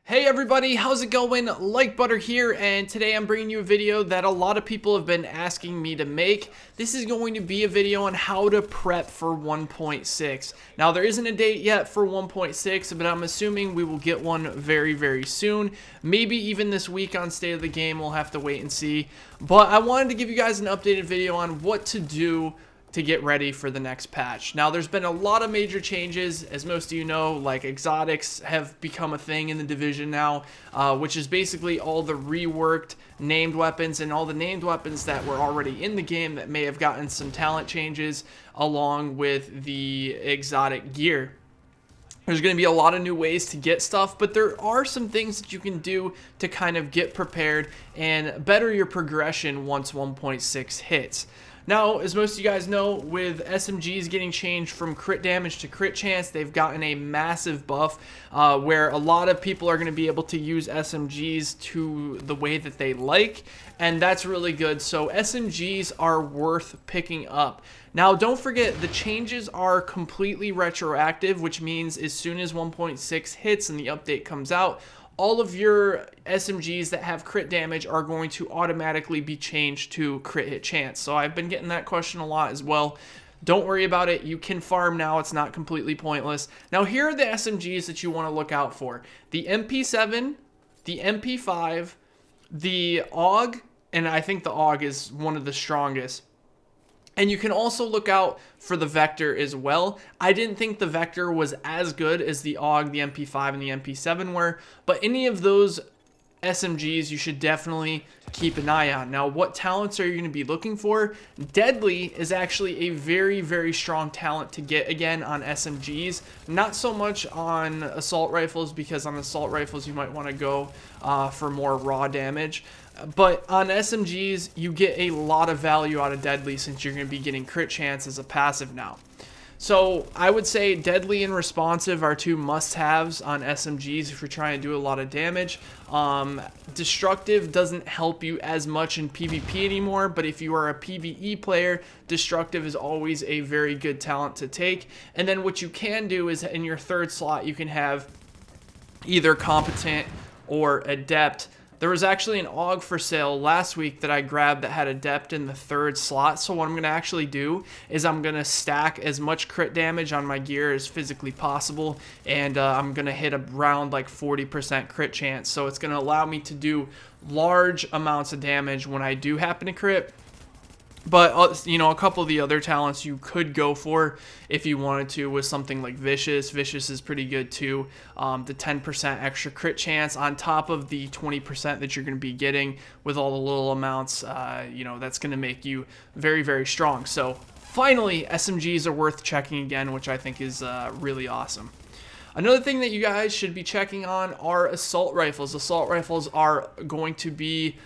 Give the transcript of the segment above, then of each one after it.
Hey everybody, how's it going? Like Butter here, and today I'm bringing you a video that a lot of people have been asking me to make. This is going to be a video on how to prep for 1.6. Now there isn't a date yet for 1.6, but I'm assuming we will get one very soon. Maybe even this week on State of the Game, we'll have to wait and see. But I wanted to give you guys an updated video on what to do to get ready for the next patch. Now there's been a lot of major changes, as most of you know, like exotics have become a thing in the division now, which is basically all the reworked named weapons and all the named weapons that were already in the game that may have gotten some talent changes along with the exotic gear. There's going to be a lot of new ways to get stuff, but there are some things that you can do to kind of get prepared and better your progression once 1.6 hits. Now, as most of you guys know, with SMGs getting changed from crit damage to crit chance, they've gotten a massive buff where a lot of people are going to be able to use SMGs to the way that they like, and that's really good. So SMGs are worth picking up. Now, don't forget, the changes are completely retroactive, which means as soon as 1.6 hits and the update comes out, all of your SMGs that have crit damage are going to automatically be changed to crit hit chance. So I've been getting that question a lot as well. Don't worry about it. You can farm now. It's not completely pointless. Now, here are the SMGs that you want to look out for. The MP7, the MP5, the AUG, and I think the AUG is one of the strongest. And you can also look out for the Vector as well. I didn't think the Vector was as good as the AUG, the MP5, and the MP7 were, but any of those SMGs you should definitely keep an eye on. Now, what talents are you going to be looking for? Deadly is actually a very strong talent to get again on SMGs. Not so much on assault rifles, because on assault rifles you might want to go for more raw damage. But on SMGs, you get a lot of value out of Deadly since you're going to be getting crit chance as a passive now. So I would say Deadly and Responsive are two must-haves on SMGs if you're trying to do a lot of damage. Destructive doesn't help you as much in PvP anymore, but if you are a PvE player, Destructive is always a very good talent to take. And then what you can do is in your third slot, you can have either Competent or Adept. There was actually an AUG for sale last week that I grabbed that had Adept in the third slot. So what I'm going to actually do is I'm going to stack as much crit damage on my gear as physically possible. And I'm going to hit around like 40% crit chance. So it's going to allow me to do large amounts of damage when I do happen to crit. But, you know, a couple of the other talents you could go for if you wanted to was something like Vicious. Vicious is pretty good too. The 10% extra crit chance on top of the 20% that you're going to be getting with all the little amounts, you know, that's going to make you very strong. So finally, SMGs are worth checking again, which I think is really awesome. Another thing that you guys should be checking on are assault rifles. Assault rifles are going to be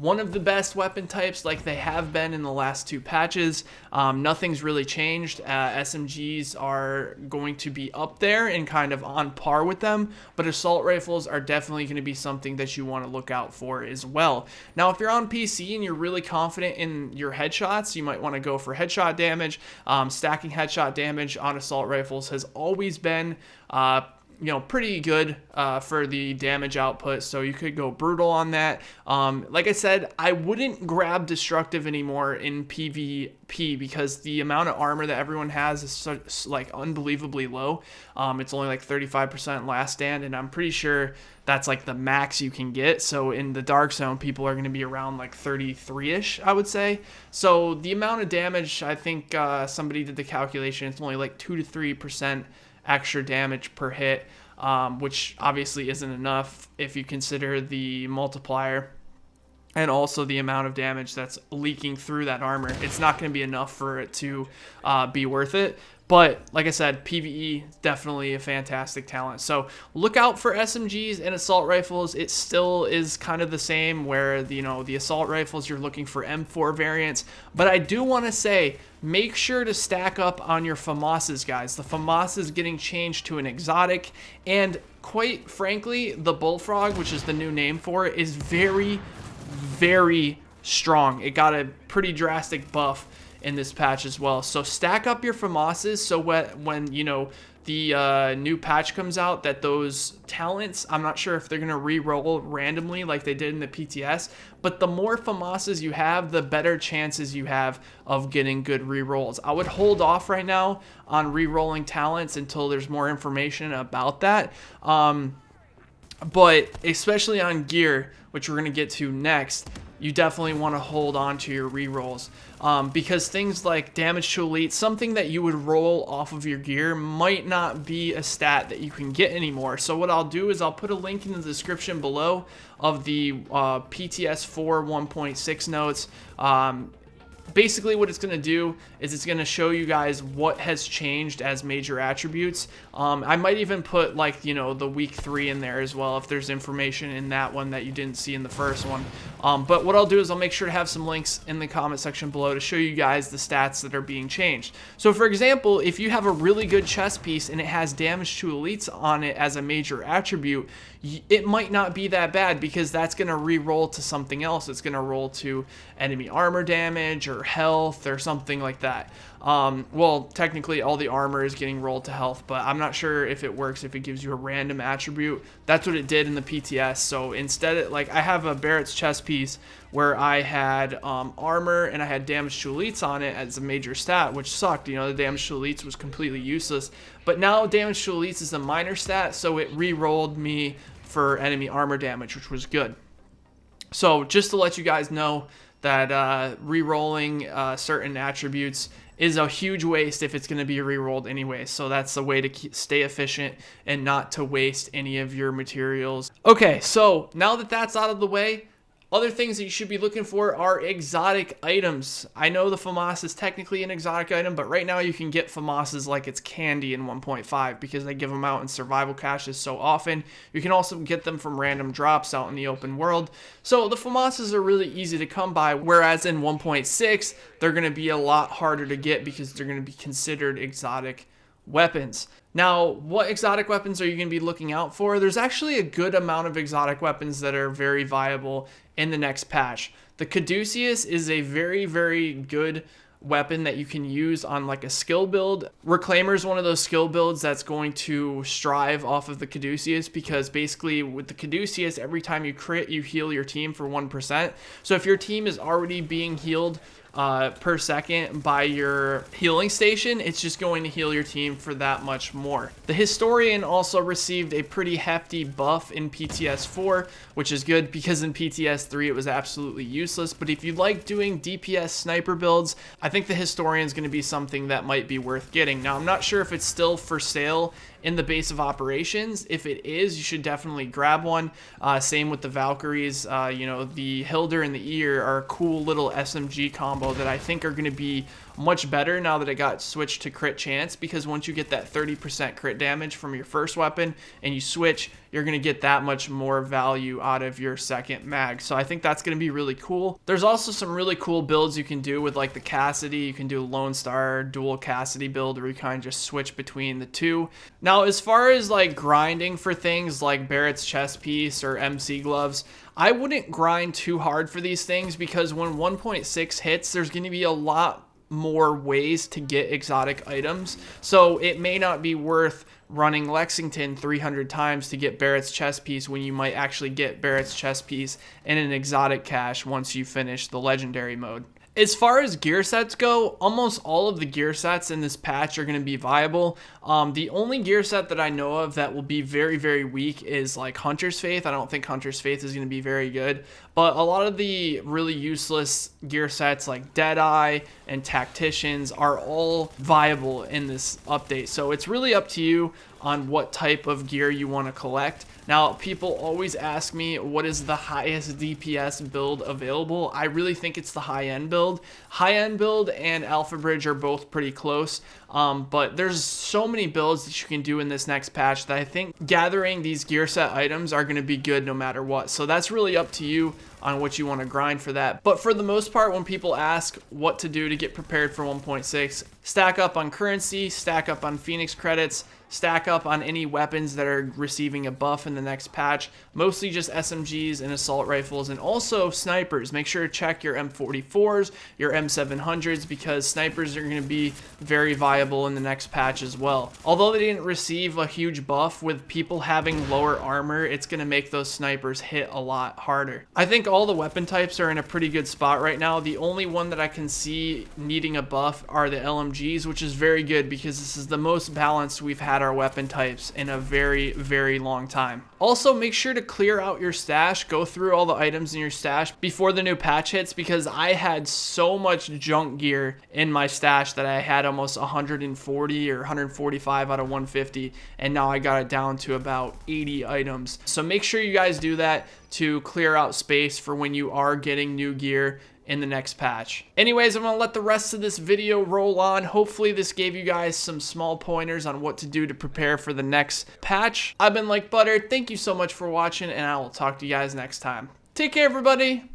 one of the best weapon types like they have been in the last two patches. Nothing's really changed. SMGs are going to be up there and kind of on par with them, but assault rifles are definitely going to be something that you want to look out for as well. Now, if you're on PC and you're really confident in your headshots, you might want to go for headshot damage. Stacking headshot damage on assault rifles has always been you know, pretty good for the damage output, so you could go brutal on that. Like I said, I wouldn't grab Destructive anymore in PvP because the amount of armor that everyone has is so, like unbelievably low. It's only like 35% last stand, and I'm pretty sure that's like the max you can get. So in the Dark Zone, people are going to be around like 33-ish, I would say. So the amount of damage, I think somebody did the calculation, it's only like 2 to 3% extra damage per hit, which obviously isn't enough if you consider the multiplier and also the amount of damage that's leaking through that armor. It's not going to be enough for it to be worth it. But like I said, PvE definitely a fantastic talent. So look out for SMGs and assault rifles. It still is kind of the same where, you know, the assault rifles you're looking for M4 variants. But I do want to say, make sure to stack up on your FAMASs, guys. The FAMAS is getting changed to an exotic, and quite frankly, the Bullfrog, which is the new name for it, is very strong. It got a pretty drastic buff in this patch as well. So stack up your FAMASs so when you know the new patch comes out, that those talents, I'm not sure if they're going to re-roll randomly like they did in the PTS, but the more FAMASas you have, the better chances you have of getting good re-rolls. I would hold off right now on re-rolling talents until there's more information about that. But especially on gear, which we're going to get to next, you definitely want to hold on to your rerolls, because things like damage to elite, something that you would roll off of your gear, might not be a stat that you can get anymore. So what I'll do is I'll put a link in the description below of the PTS 4 1.6 notes. Basically what it's going to do is it's going to show you guys what has changed as major attributes. I might even put, like, you know, the week 3 in there as well if there's information in that one that you didn't see in the first one. But what I'll do is I'll make sure to have some links in the comment section below to show you guys the stats that are being changed. So for example, if you have a really good chest piece and it has damage to elites on it as a major attribute, it might not be that bad, because that's going to re-roll to something else. It's going to roll to enemy armor damage or health or something like that. Well, technically all the armor is getting rolled to health, but I'm not sure if it works if it gives you a random attribute. That's what it did in the PTS. So instead, like, I have a Barrett's chest piece where I had armor and I had damage to elites on it as a major stat, which sucked. You know, the damage to elites was completely useless. But now damage to elites is a minor stat, so it re-rolled me for enemy armor damage, which was good. So just to let you guys know that re-rolling certain attributes is a huge waste if it's going to be re-rolled anyway. So that's the way to stay efficient and not to waste any of your materials. Okay, so now that that's out of the way, other things that you should be looking for are exotic items. I know the FAMAS is technically an exotic item, but right now you can get FAMASas like it's candy in 1.5 because they give them out in survival caches so often. You can also get them from random drops out in the open world. So the FAMASas are really easy to come by, whereas in 1.6 they're going to be a lot harder to get because they're going to be considered exotic weapons. Now, what exotic weapons are you going to be looking out for? There's actually a good amount of exotic weapons that are very viable in the next patch. The Caduceus is a very, very good weapon that you can use on like a skill build. Reclaimer is one of those skill builds that's going to strive off of the Caduceus, because basically with the Caduceus, every time you crit, you heal your team for 1%. So if your team is already being healed per second by your healing station, it's just going to heal your team for that much more. The Historian also received a pretty hefty buff in PTS 4, which is good because in PTS 3 it was absolutely useless. But if you like doing DPS sniper builds, I think the Historian is going to be something that might be worth getting. Now, I'm not sure if it's still for sale in the base of operations. If it is, you should definitely grab one. Same with the Valkyries. You know, the Hilder and the Ear are a cool little SMG combo that I think are going to be much better now that it got switched to crit chance, because once you get that 30% crit damage from your first weapon and you switch, you're going to get that much more value out of your second mag. So I think that's going to be really cool. There's also some really cool builds you can do with like the Cassidy. You can do a Lone Star dual Cassidy build where you kind of just switch between the two. Now, as far as like grinding for things like Barrett's chest piece or MC gloves, I wouldn't grind too hard for these things, because when 1.6 hits, there's going to be a lot more ways to get exotic items. So it may not be worth running Lexington 300 times to get Barrett's chest piece when you might actually get Barrett's chest piece in an exotic cache once you finish the legendary mode. As far as gear sets go, almost all of the gear sets in this patch are going to be viable. The only gear set that I know of that will be very, very weak is like Hunter's Faith. I don't think Hunter's Faith is going to be very good. But a lot of the really useless gear sets like Deadeye and Tacticians are all viable in this update. So it's really up to you on what type of gear you want to collect. Now, people always ask me what is the highest DPS build available. I really think it's the high-end build. High-end build and Alpha Bridge are both pretty close, but there's so many builds that you can do in this next patch that I think gathering these gear set items are going to be good no matter what. So that's really up to you on what you want to grind for that. But for the most part, when people ask what to do to get prepared for 1.6, stack up on currency, stack up on Phoenix credits, stack up on any weapons that are receiving a buff in the next patch, mostly just SMGs and assault rifles, and also snipers. Make sure to check your M44s, your M700s, because snipers are going to be very viable in the next patch as well. Although they didn't receive a huge buff, with people having lower armor, it's going to make those snipers hit a lot harder. I think all the weapon types are in a pretty good spot right now. The only one that I can see needing a buff are the LMGs, which is very good because this is the most balanced we've had our weapon types in a very, very long time. Also, make sure to clear out your stash, go through all the items in your stash before the new patch hits, because I had so much junk gear in my stash that I had almost 140 or 145 out of 150, and now I got it down to about 80 items. So make sure you guys do that to clear out space for when you are getting new gear in the next patch. Anyways, I'm gonna let the rest of this video roll on. Hopefully this gave you guys some small pointers on what to do to prepare for the next patch. I've been Like Butter. Thank you so much for watching, and I will talk to you guys next time. Take care, everybody.